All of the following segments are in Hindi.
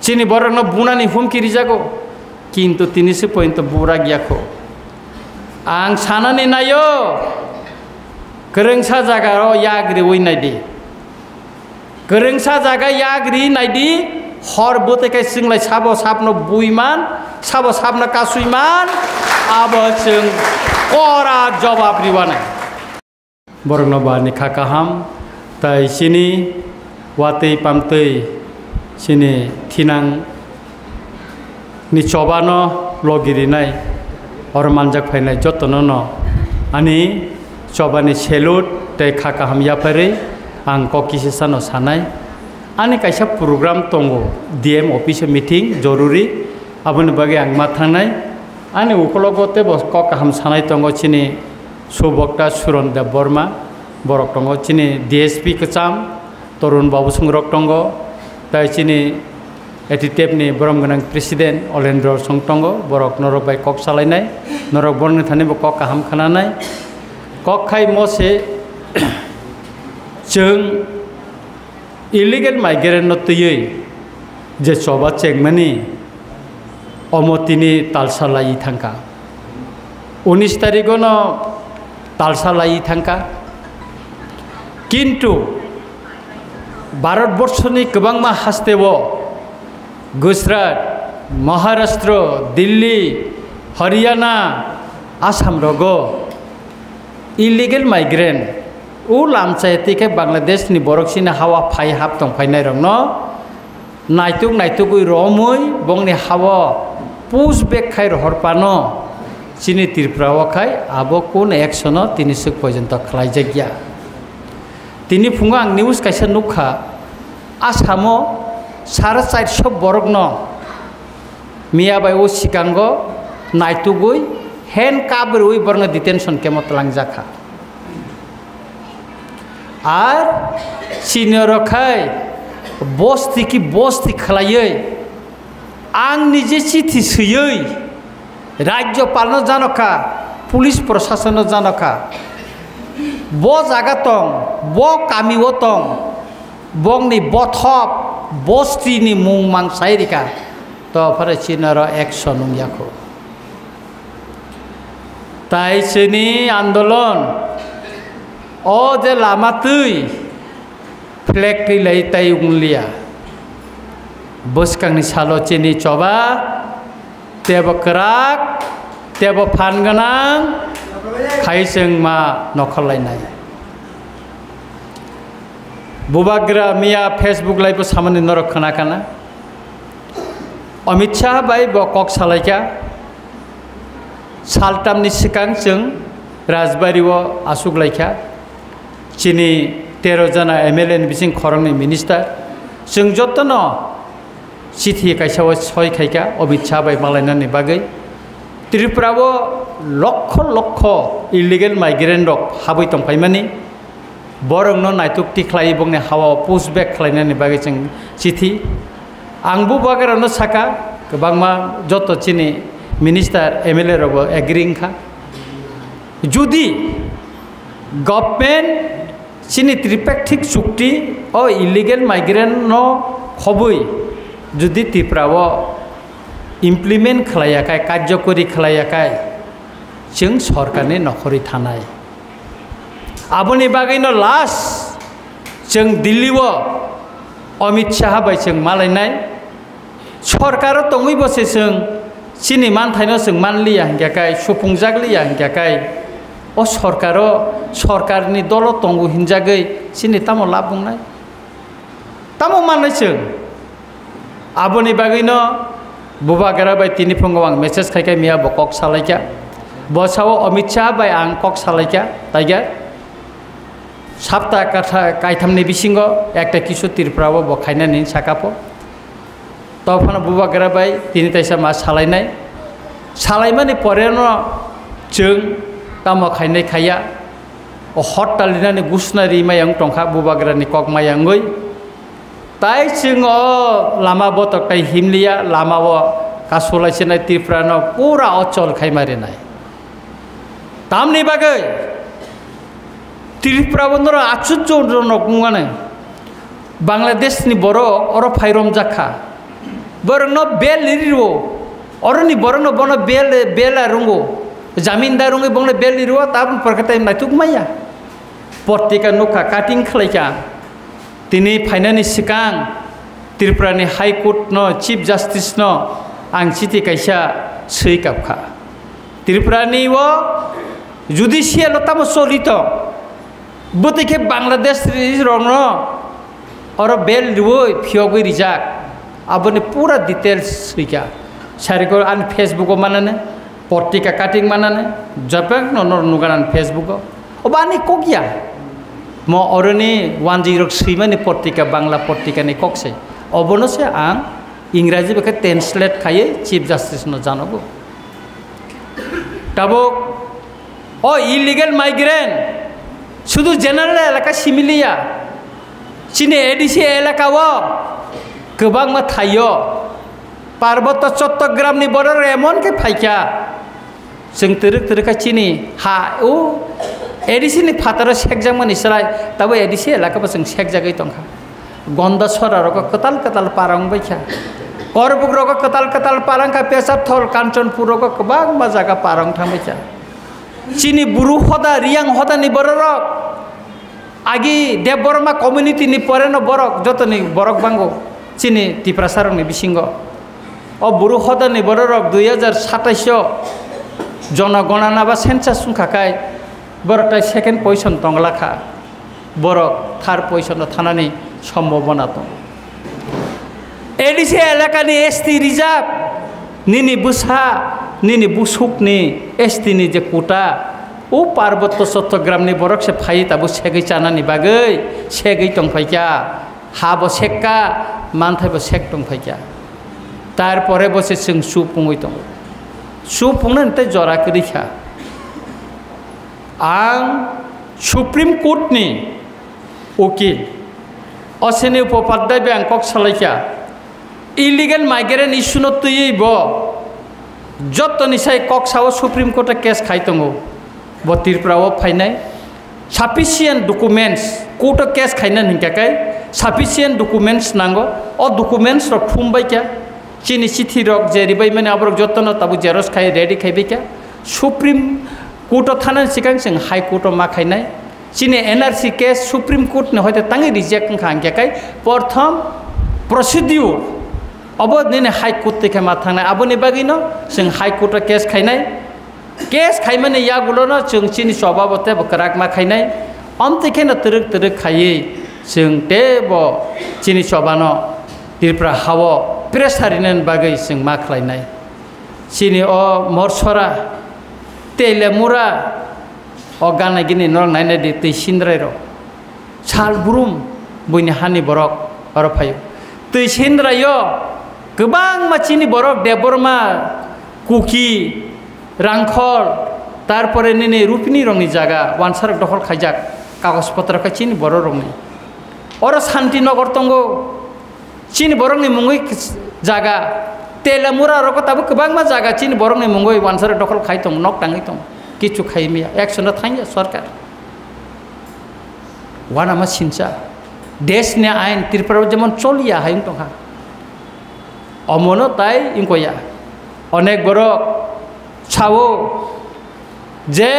Sini borok no bunani humkiri jago. Kintu tini se point burak yako. Ang sana ni nayo. Kerengsa jaga ro yagri woi naidi. Kerengsa jaga yagri naidi. Hor bote kai singlai sabo sabno buiman, sabo sabno kasuiman. Abo sing ora jawab riwane. Borok no bani kakaham. Tai sini watei pamtei sini tinang ni cobano logiri nai or manjak phainai jotono no ani cobani selut tei kakaham yapare ang kokisi sano sanai ani kaisa program tongo DM office meeting joruri aboni bage ang mathanai ani ukologote bos kokaham sanai tongo chini subokta suronda Burma borok tongo chini DSP kecham torun babu sungrok tongo tai chini etitep ni borom ganang presiden Olendro songtongo borok norok bai kok salainai norok borne thani bo kok kaham khananai kok khai mose chung illegal migrant no tuyei je choba chekmani omotini talsalai thangka 19 তারিখও no talsalai thangka কিন্তু ভারতবর্ষনি गोबांमा हास्तेबो गुजरात महाराष्ट्र दिल्ली हरियाणा आसाम रगो इलिगेल माइग्रेंट उ लामचायती के बांग्लादेश नि बरकसिना हावा फाइ हाब तंफायनाय रंगनो नायतुक रमै बंगनि हावा पुस बेक खाय रहरपानो चिनि तिरफ्रावा खाय आबो कोन एक्शनो तिनिसुक पर्यन्त खलायजागिया तिनी फुङा आं निउज कायसा नुखा आसामो 450 बरकनो मियाबाय ओ सिगांगो नायतुगुय हेन काबरुय बरनो डिटेंशन केमत लांजाखा आर सिनियर खाय बस्ति खलायै आं निजे चिठी सुयै राज्यपालनो जानखा police प्रशासनो जानखा bo jaga tong bo kamiwo tong bongni bothop bosti ni mung mang sairika to phare chinaro action yako tai chini andolon o je lama tui flag ti lai tai unglia boskang ni salo chini coba tebo kerak tebo phanganang खाइसें मा नखलायनाय बुबाग्रा मिया फेसबुक लाइव सामान्य नरक खोनाखाना अमित शाह बाय बकक सालायका सालटामनि सिगां जों राजबारियाव आसुगलायखा चिनि 13 जना MLA नि बिसिं खरंनि मिनिस्टार जों जतनो चिठी कायसाव सय खायका अमित शाह बाय मालायनानि बागै त्रिपुरावो लक्ष इलिगेल माइग्रेंट रक हाबै तंफायमानि बरंनो नायतुक तिख्लाय बंनि हावा पुस्ट बेक खालायनायनि बागै जों चिठी आंबो बागारावनो साका गोबांमा जत चिनि मिनिस्टार MLA रबो एग्रिंखा जुदि गभर्नमेंट चिनि त्रिपाक्षिक चुक्ति ओ इलिगेल माइग्रेंट नो खबै जुदि त्रिपुरावो इमप्लिमेंट खालायाखाय कार्यकरी खालायाखाय जों सरकारनि नखरै थानाय आबोनि बागैनो लास्ट जों दिल्लीआव अमित शाह बाय जों मालायनाय सरकार तङै बसे जों चिनि मानथायनो जों मानलिया हिंगाखाय सुफुंजागलिया हिंगाखाय ओ सरकारनि दल तंगु हिनजागै चिनि तामो लाब बुंनाय तामो माननाय जों आबोनि बागैनो बुबागारा बाय तिनि फुङाव आं मेसेज खायखाय मिया बकक सालायका बसाव अमित शाह बाय आं कक सालायका ताइगा सप्ताह कथा कायथामनि बिसिंगो एकटा किसु तिरफ्रावो बखायनानै साकापो तफाना बुबागारा बाय तिनि ताइसा मा सालायनाय सालायमानि परेनो जों तामो खायनाय खाया हट्टालिनानै गुसनारि मायां टंखा बुबागारानि कक मायांगै ताइ जोङो लामा बतकटाय हिमलिया लामाव कासुलायसिनाय तिरफ्रानो पुरा अचल खायमारिनाय तामनि बागै त्रिपुराबो आश्चर्यजनक मुङानो बांलादेशनि बरक अर फायरम जाखा borong no bel liriwo oroni borong no bono bela rungo jamindar rungo bongno bel liriwo tabun perkata im natuk maya portika nuka cutting khlaika tini finani sikang Tripurani High Court no Chief Justice no ang chiti kaisa sui kapkha Tripurani wo judicial tamo solito butike Bangladesh rong no oro bel riwo phiogui rijak abone pura details suika sariko an Facebook manane portika cutting manane japang no nuganan Facebook obani kokya mo oroni 103 mani portika Bangla portika ni kokse obono se ang इंराजी bay translate खाये चीफ जस्टिस न जानबो तबो ओ इलीगल माइग्रेंट शुद्ध जनरल एलाका सिमिलिया चिने एडिसी एलाका वो गोबां मा थायो पार्वत चट्टग्राम नि बर्डर एमन के फाइका जों तरक चिनी हा ओ एडिसी नि फातार सेकजां मानि सराय तबो एडिसी एलाका बो जों सेकजागै दंखा गन्धसरा रक कताल पारं बैखा करबुक रक कताल पारं का पेशाब थल कांचनपुर रक गोबां मा जागा पारं थांबैखा चिनी बुरु होदा रियांग होदा नि बरक आगी देवबर्मा कम्युनिटी नि परे न बरक जतनि बरक बांगो चिनी टिप्रासारं नि बिसिंग ओ बुरु होदा नि बरक 2027 जनगणना बा सेंसास सुंखाखाय बरकटा सेकेंड पोजिशन दंलाखा बरक थार्ड पोजिशन थानानि सम्भावना दं ADC एलाकानि ST reserve निनि Busa निनि बुसुकनि ST नि जे कोटा ओ पार्वत्य चट्टग्रामनि बरक से फाइ ताबो सेगै जानानि बागै सेगै दंफाइका हाबो सेक्का मानथायबो सेक दंफाइका तारपरे बसे जों सुपुङै दं सुपुंनोन्ते जरा करिखा आं सुप्रीम कोर्टनि उकिल अशनि उपाध्याय बैंकक सालायखा इलीगल माइग्रेंट इश्यू न तुयै बो जतनिसाय कक्साव सुप्रीम कोर्ट केस खाइ दङो बो त्रिपुराव फाइनाय सफिशिएंट डकुमेंट्स कोर्ट केस खाइना हिंकाखाय सफिशिएंट डकुमेंट्स नांगो अ डकुमेंट्स रक फुमबायखा चिनि चिठी रक जेरैबाय माने आबरक जतन ताबो जेरक्स खाइ रेडी खाइबायखा सुप्रीम कोर्ट थाना सिगां जों हाई कोर्ट मा खाइनाय चिनि एनआरसी केस सुप्रीम कोर्ट ने होते तांगे रिजेक्ट खांखाय प्रथम प्रोसीड्यूर अब ने हाई कोर्ट ते मा थांनाय आबोनि बागैनो जों हाई कोर्ट केस खाइनाय केस खाइमाने यागुलोनो जों चिनि सभाबते बकराक मा खाइनाय अमतेखेनो तरक खायै जों तेबो चिनि सभानो त्रिपुरा हावो प्रेसारिनन बागै जों मा खालायनाय चिनि अ मरसरा तेलेमुरा अ गानाय गिनि नर नायनाय दे तैसिनद्रायरो साल बुरुम बयनि हानि बरक अर फायो तैसिनद्रायो गोबां मानसिनि बरक देवबर्मा कुकी रांखल तारपरे निने रुपिनी रंनि जागा वानसार दखल खाइजाक कागज पत्र का चिनि बर रंनि अर शान्तिनगर दंगो चिनि बरंनि मुङै जागा तेलेमुरा रक ताबो गोबां मा जागा चिनि बरंनि मुङै वानसार दखल खाइ दं नक टाङै दं किछु खाइमिया एक्शन थांया सरकार वाना मा सिनसा देश ने आइन त्रिपुरा जेमन चलिया हायं दंहा अमनो ताई इंकोया अनेक बरक छावो जे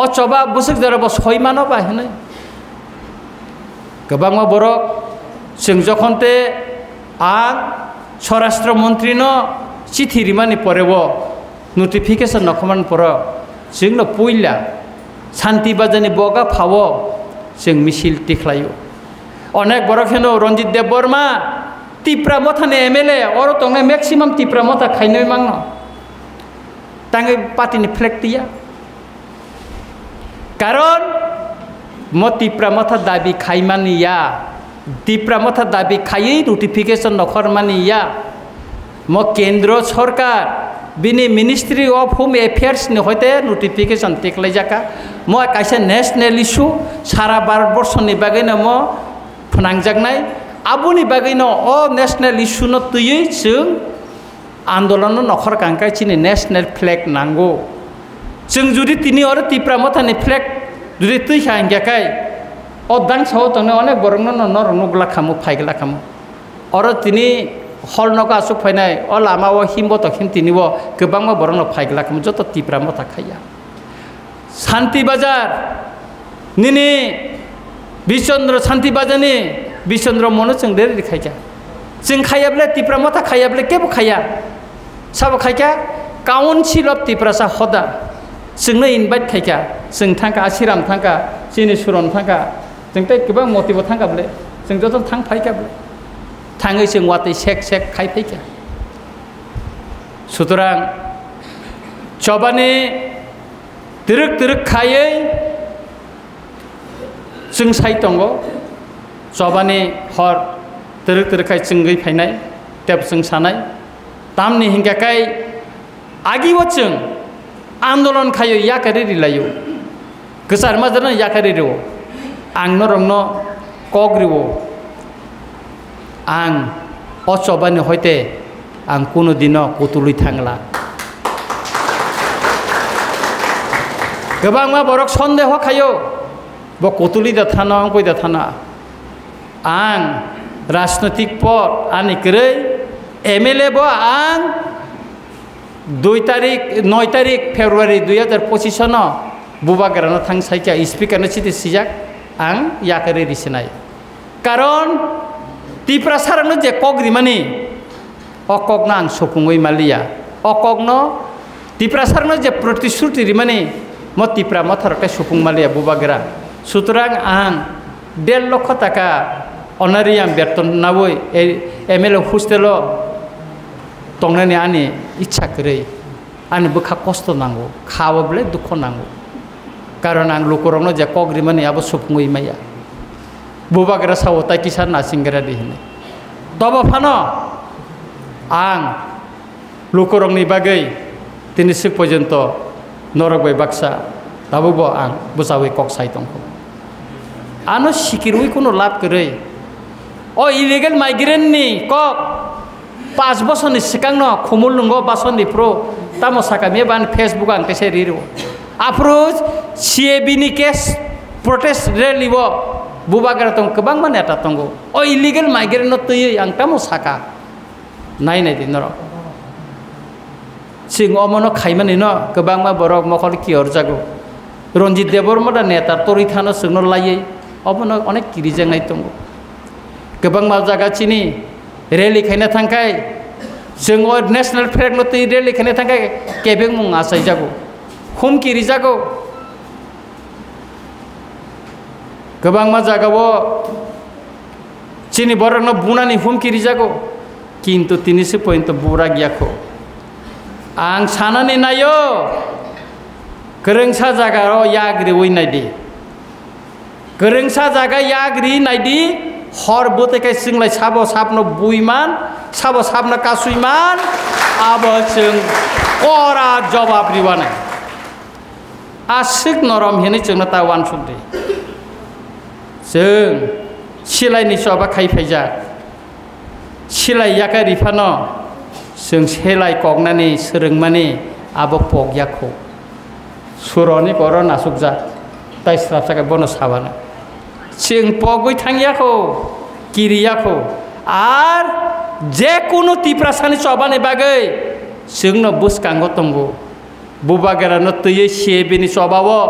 अचबा बुसुक जरब सयमानो बाहने गोबां मा बरक जों जखनते आं स्वराष्ट्र मंत्री न चिठी रिमानि परेबो नोटिफिकेशन नखमान पर जोंनो पयला शान्ति बाजानि बगा फावो जों मिसिल तिख्लायो अनेक बरखेनो रंजित देवबर्मा त्रिपुरा मथानि एमएलए और तंगे मैक्सिमाम त्रिपुरा मथा खाइनो मांगनो तांगे पार्टीनि फ्लेग दिया कारण म त्रिपुरा मथा दाबी खाइमानिया त्रिपुरा मथा दाबी खायै नोटिफिकेशन नखरमानिया म केंद्र सरकार बिनि मिनिस्ट्री ऑफ होम अफेयर्स ने होते नोटिफिकेशन टेकलाई जाका म काइसे नेशनल इश्यू सारा भारतवर्षनि बागैनो म फोनांजागनाय आबुनि बागैनो अ नेशनल इश्यू न तुयै जों आंदोलन नखर कांकाय चिनि नेशनल फ्लैग नांगौ जों जुदि तिनि और त्रिपुरा मथानि फ्लैग जुदि तुइ खांगाखाय अ दांसाव तने अनेक बरंनो नर नुगला खामु फाइगला खामु और तिनि हलनों आसुक फैनाय अ लामाव हिमबो तो हिमतिनिबो गोबांबो बरंनो फाइग्लाखम जत तिप्रा मथा खाया शांति बाजार निनी बिचन्द्र शांति बाजारनि बिचन्द्र मनो जों देरि खाया जों खायाब्ला तिप्रा मथा खायाब्ला केबो खाया साबो खाया काउन्सिल अफ तिप्रासा हदा जोंनो इनभाइट खाया जों थांका आसिराम थांका सिनि सुरन थांका जों तै गोबां मटिबो थांकाब्ले जों जत थां फाइकाब्ले थाङै जों वातै सेक सेक खाइ फाइका सुतरां चबानि तिरुक खायै जों साइ दङ चबानि हर तिरुक खाय जों गै फायनाय तेब जों सानाय तामनि हिंगाखाय आगिबो जों आन्दोलन खायो याकारि रिलायो गोसार माजरना याकारि रिवो आंनो रंनो कग्रिवो आं अचबानि हयते आं कोनो दिनो कुतुलि थांला गोबां मा बरक सन्देह खायो ब कुतुलि दा थाना अंकय दा थाना आं राजनैतिक पद आनि करै एमएलए बो आं 9 तारिख फेब्रुवारि 2025 न बुबागारानो थां साइका स्पिकारनो सिदि सिजाक आं याकारि रिसिनाय कारण तिप्रा सारनो जे कग्रिमानि अकगना आं सफुङै मालिया अकगनो तिप्रा सारनो जे प्रतिश्रुति रिमानि म तिप्रा मथारटे सफुं मालिया बुबागरा सुतरां आं 1.5 लाख टाका अनारियाम बेतन नावै एमएलए हस्टेलो तंनानि आनि इच्छा करै आनि बोखा कष्ट नांगौ खावब्ले दुख नांगौ कारण आं लुकरंनो जे कग्रिमानि आबो सफुङै माया बुबागरा सावता किसान नासिंगरा दिहने तब फानो आं लुकरंनि बागै दिनैसिम पर्यन्त नरगबाय बाक्सा दाबो आं बुजावै कक साइ दं आनो सिकिरुइ कोनो लाभ करै अ इलिगेल माइग्रेन्टनि कक 5 बोसोरनि सिगांनो खमुल नंगौ बासननि प्रो तामो साकामे बान फेसबुक आं तेसे रिरो आप्रोच सीएबीनि केस प्रोटेस्ट रैलीबो बुबागारा दं गोबां मानेटा दंगौ अ इलिगेल माइग्रेन्ट तयै आं तामो साका नायनाय दिन र सिं अमनो खाइमानि न गोबां मा बरक मखल कियर जागौ रंजित देबरमदा नेता तरि थानो सोंनो लायै अमनो अनेक किरिजेंनाय दंगौ गोबां मा जागासिनि रैली खायना थांखाय जों नेशनल फ्लैग नो तै रैली खायना थांखाय केबें मुं आसाय जागौ हुम किरि जागौ गोबां मा जागावो चिनि बरनो बुनानि हुम किरि जागौ किन्तु तिनिसो पॉइंट बुरा गियाखौ आं सानानै नायो गोरोंसा जागारो याग्रिवै नायदि गोरोंसा जागा याग्रि नायदि हर बोतेखाय जोंलाय साबो साबनो बुइमान साबो साबनो कासुइमान आबो जों करा जवाब रिवानाय आसिक नरम हेनै जोंना तावान सुदि जों सिलायनि सबा खायफायजा सिलाय याका रिफानो जों सेलाय कगनानि सोरोंमानि आबो पगयाखौ सुरनि गर नासुकजा ताइस्राब साका बनो साबानो जों पगै थांयाखौ किरियाखौ आर जे कोनो तिप्रासानि सबानि बागै जोंनो बुसकांगो दंगौ बुबागारानो तयै सीएबीनि सबावो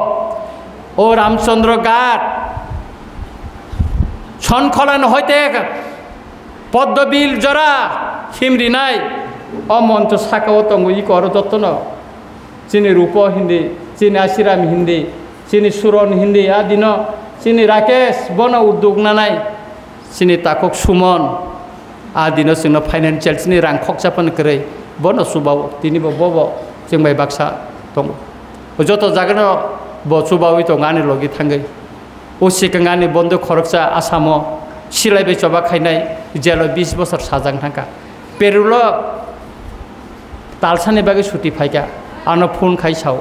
ओ रामचंद्र घाट छनखलान हयते पद्मबिल जरा हिमरिनाय अमंच साकाओ दंगौ इ कर जतन चिनि रूप हिंदी चिनि आसिराम हिंदी चिनि सुरन हिंदी आदिन चिनि राकेश बन उद्योग नानाय चिनि ताकक सुमन आदिन जोंनो फाइनान्सियल चिनि रां खकसापन करै बन सुबाव तिनिबो बबो जों बाय बाक्सा दं जत जागोन ब सुबावै दं आनि लगी थांगै उसिकांगानि बन्द खरकसा आसामो सिलायबाय चबा खायनाय जेल 20 बोसोर साजां थांका पेरुल तालसानि बागै सुति फायका आनो फोन खायसाव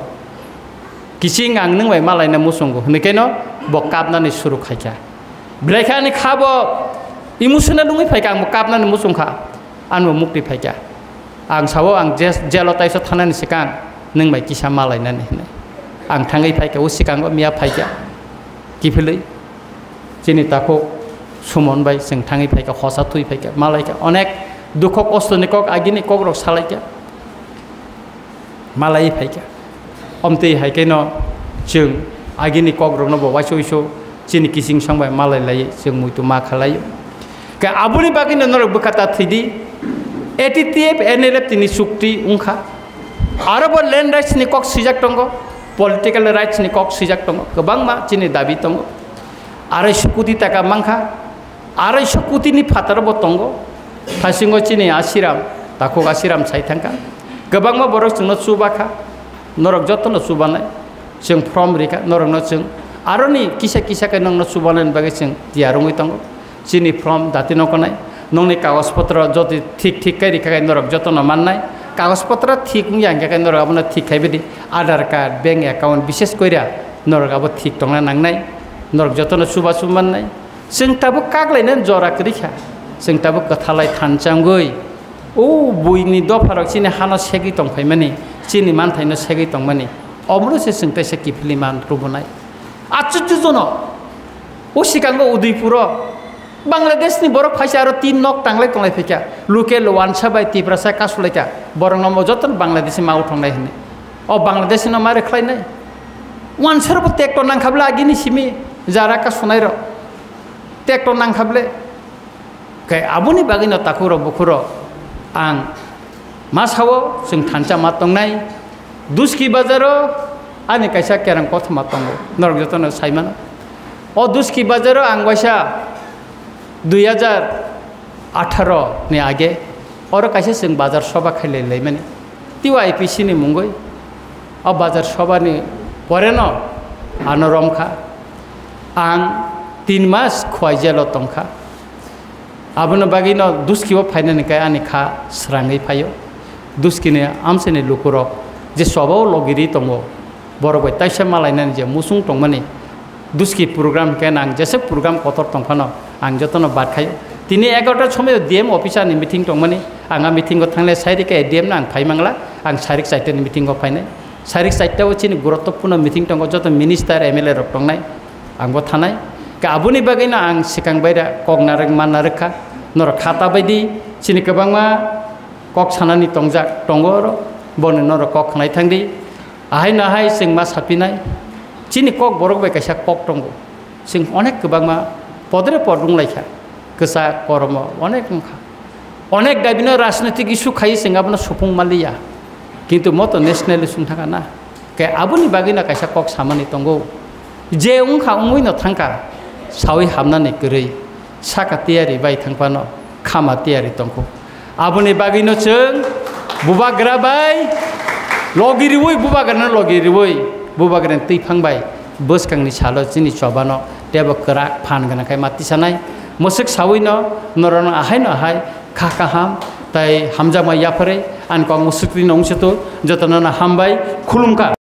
किसिं आं नों बाय मालायना मुसंगो हनेकेनो बकाबनानि सुरु खायका ब्लेखानि खाबो इमोशनल लुङै फायका आं काबनानि मुसंखा आनो मुक्ति फायका आं सावो आं जेल ताइसो थानानि सिगां नों बाय किसा मालायनानि हने आं थाङै फायका उसिकांगो मिया फायका किफिलै जिनि ताको सुमन बाय जों थाङै फायका हसा थुइ फायका मालायका अनेक दुख कष्ट नि कक आगिनि कक रक सालायका मालाय फायका अमते हायके न जों आगिनि कक रक न बवाइसो इसो चिनि किसिं संबाय मालाय लायो जों मुइतु मा खालायो के आबुनि बागिनो नरक बखाता थैदि एटीटीएफ एनएलएफ तिनि सुक्ति उंखा आरोबाव लैंड राइट्स नि कक सिजाक दंग पलिटिकल राइट्स नि कक सिजाक दंग गोबां मा चिनि दाबि दंग 250 कोटी टाका मांखा 250 कोटी नि फातारबो दंग थासिंगो चिनि आसिराम ताको आसिराम साइथांका गोबां मा बरक जोंनो सुबाखा नरक जतनो सुबानाय जों फ्रम रेखा नरक न जों आरोनि किसा किसा के नंनो सुबानाय बागे जों दियारंगै दंग चिनि फ्रम दातिनो कनाय नंनि कागज पत्र जति ठीक ठीक कै रेखा नरक जतनो माननाय कागज पत्र ठीक यांगे नरक आबो ठीक खायबेदि आधार कार्ड बैंक अकाउंट विशेष कइरा नरक आबो ठीक दंना नांनाय नरक जतनो सुबा सुमाननाय जों ताबो कागलायनो जरा करिखा जों ताबो कथालाय थानचांगै ओ बुइनि दफारक चिनि हानो सेगि दंफायमानि चिनि मानथायनो सेगि दंमानि अमरसे जों तैसे किफिलि मान रुबनाय आचुचु जन ओ सिगांगो उदयपुर बांग्लादेश नि बरक फाइसा आरो 3 नक टांगलाय तंलाय फैका लुकेल वानसा बाय तिब्रासा कासुलायका बरं नम जतन बांग्लादेश माउ थांनाय हने अ बांग्लादेश न मारे खलायनाय वानसारबो टेक्टर नांखाबला आगिनि सिमि जारा कासुनाय र टेक्टर नांखाबले के आबुनि बागिनो ताकुर बुखुर आं मा सावो जों थानचा मा तंनाय दुस्की बाजारो आनि कायसा केरां कथ मा तंगो नरक जतन साइमान अ दुस्की बाजारो आं वाइसा 2018 नि आगे और कैसे जों बाजार सभा खायलाय माने तिवा आईपीसी नि मुंगै अब बाजार सभा नि परे न आनरमखा आं 3 मास खवाइजेल तंखा आबुनो बागिनो दुस्किबो फायनानि काय आनि खा स्राङै फायो दुस्किने आमसेनि लुकुर जे सबाव लगिरि तंगो बरबाय ताइसा मालायनानि जे मुसुं तंमानि दुस्की प्रोग्राम केन आं जेसे प्रोग्राम कतर तंफानो आं जतनो बात खायो दिनै 11टार समय डीएम अफिसारनि मिटिं दंमानि आंहा मिटिंखौ थांले साइरिके डीएम ना आं फायमांला आं सारिक साइटनि मिटिंखौ फायनाय सारिक साइटआव चिनि गुरुत्वपूर्ण मिटिं दंग जत मिनिस्टार एमएलए रक दंनाय आंबो थानाय गाबुनि बागैनो आं सिगां बायरा कगनारक मानारखा नर खाता बायदि चिनि गोबांमा कक सानानि तंजा दंगर बन नर कक खानाय थांदि आहाय नाहाय जों मा सापिनाय चिनि कक बरक बाय कायसा कक दंग जों अनेक गोबांमा पदरे पद बुंलायखा गोसा कर्म अनेक अनेक दाबिनो राजनैतिक इस्यु खायो जों आबनो सुफुं मालिया किन्तु मत नेशनल इस्यु थांगा ना के आबुनि बागैना कायसा कक सामानि तंगौ जे उंखा उंगैनो थांखा सावै हाबनानै गोरै साका तियारि बाय थांफानो खामा तियारि तंखौ आबुनि बागैनो जों बुबाग्रा बाय लगिरिवै बुबाग्राना लगिरिवै बुबाग्रान तैफांबाय बोसखांनि साल जिनि चबानो देब करा फान गनाखाय मातिसानाय मोसक सावैनो नरन आहाय नहाय खाकाहाम ताय हामजामा याफरे आनका मुसुकनि नंसेतो जतनना हामबाय खुलुमका।